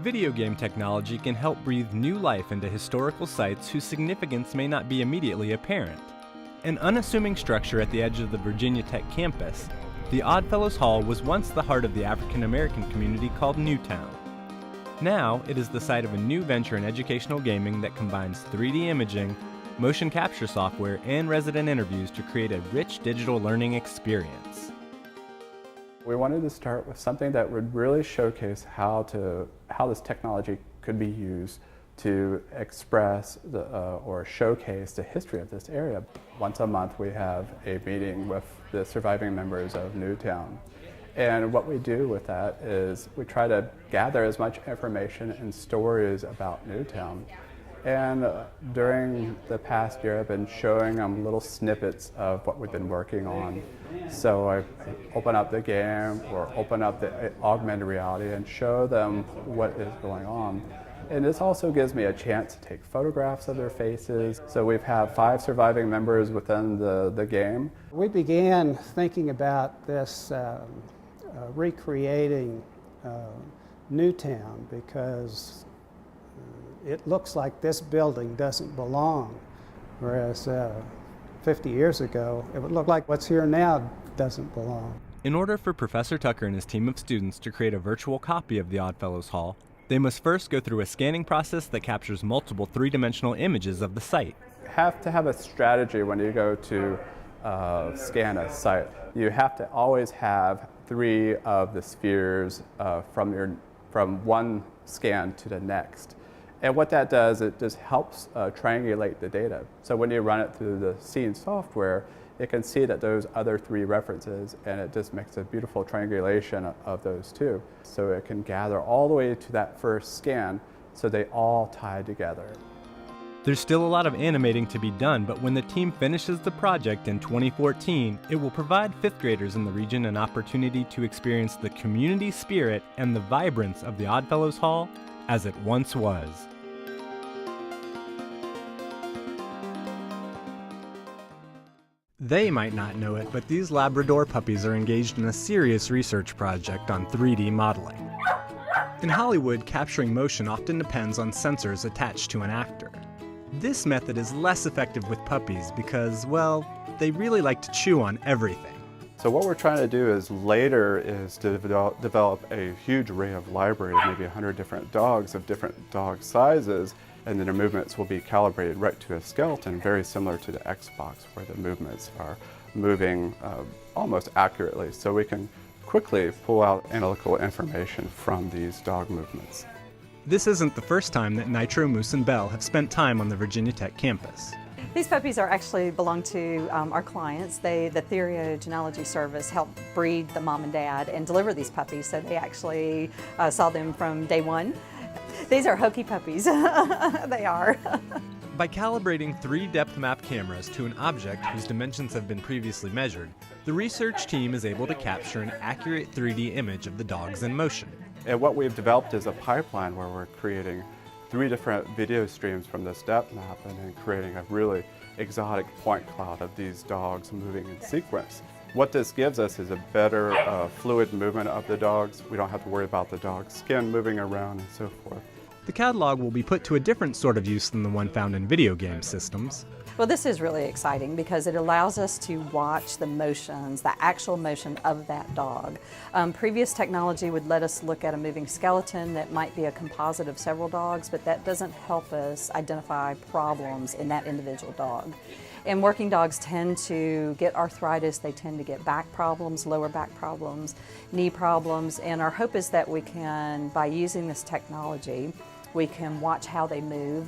Video game technology can help breathe new life into historical sites whose significance may not be immediately apparent. An unassuming structure at the edge of the Virginia Tech campus, the Oddfellows Hall was once the heart of the African American community called Newtown. Now, it is the site of a new venture in educational gaming that combines 3D imaging, motion capture software, and resident interviews to create a rich digital learning experience. We wanted to start with something that would really showcase how this technology could be used to express or showcase the history of this area. Once a month we have a meeting with the surviving members of Newtown. And what we do with that is we try to gather as much information and stories about Newtown. And during the past year, I've been showing them little snippets of what we've been working on. So I open up the game or open up the augmented reality and show them what is going on. And this also gives me a chance to take photographs of their faces. So we've had 5 surviving members within the game. We began thinking about this recreating Newtown because it looks like this building doesn't belong, whereas 50 years ago, it would look like what's here now doesn't belong. In order for Professor Tucker and his team of students to create a virtual copy of the Oddfellows Hall, they must first go through a scanning process that captures multiple 3-dimensional images of the site. You have to have a strategy when you go to scan a site. You have to always have 3 of the spheres from one scan to the next. And what that does, it just helps triangulate the data. So when you run it through the scene software, it can see that those other 3 references, and it just makes a beautiful triangulation of those 2. So it can gather all the way to that first scan, so they all tie together. There's still a lot of animating to be done, but when the team finishes the project in 2014, it will provide 5th graders in the region an opportunity to experience the community spirit and the vibrance of the Oddfellows Hall as it once was. They might not know it, but these Labrador puppies are engaged in a serious research project on 3D modeling. In Hollywood, capturing motion often depends on sensors attached to an actor. This method is less effective with puppies because, well, they really like to chew on everything. So what we're trying to do is to develop a huge array of library of maybe 100 different dogs of different dog sizes, and then their movements will be calibrated right to a skeleton, very similar to the Xbox, where the movements are moving almost accurately. So we can quickly pull out analytical information from these dog movements. This isn't the first time that Nitro, Moose, and Belle have spent time on the Virginia Tech campus. These puppies actually belong to our clients. The Theriogenealogy Service helped breed the mom and dad and deliver these puppies, so they actually saw them from day one. These are hokey puppies. They are. By calibrating 3 depth map cameras to an object whose dimensions have been previously measured, the research team is able to capture an accurate 3D image of the dogs in motion. And what we've developed is a pipeline where we're creating 3 different video streams from this depth map and then creating a really exotic point cloud of these dogs moving in sequence. What this gives us is a better fluid movement of the dogs. We don't have to worry about the dog's skin moving around and so forth. The catalog will be put to a different sort of use than the one found in video game systems. Well, this is really exciting because it allows us to watch the motions, the actual motion of that dog. Previous technology would let us look at a moving skeleton that might be a composite of several dogs, but that doesn't help us identify problems in that individual dog. And working dogs tend to get arthritis, they tend to get back problems, lower back problems, knee problems, and our hope is that we can, by using this technology, we can watch how they move,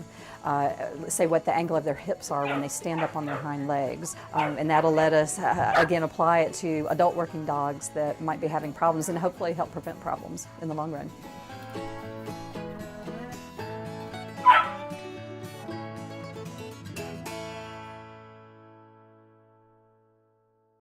say what the angle of their hips are when they stand up on their hind legs. And that'll let us, again, apply it to adult working dogs that might be having problems and hopefully help prevent problems in the long run.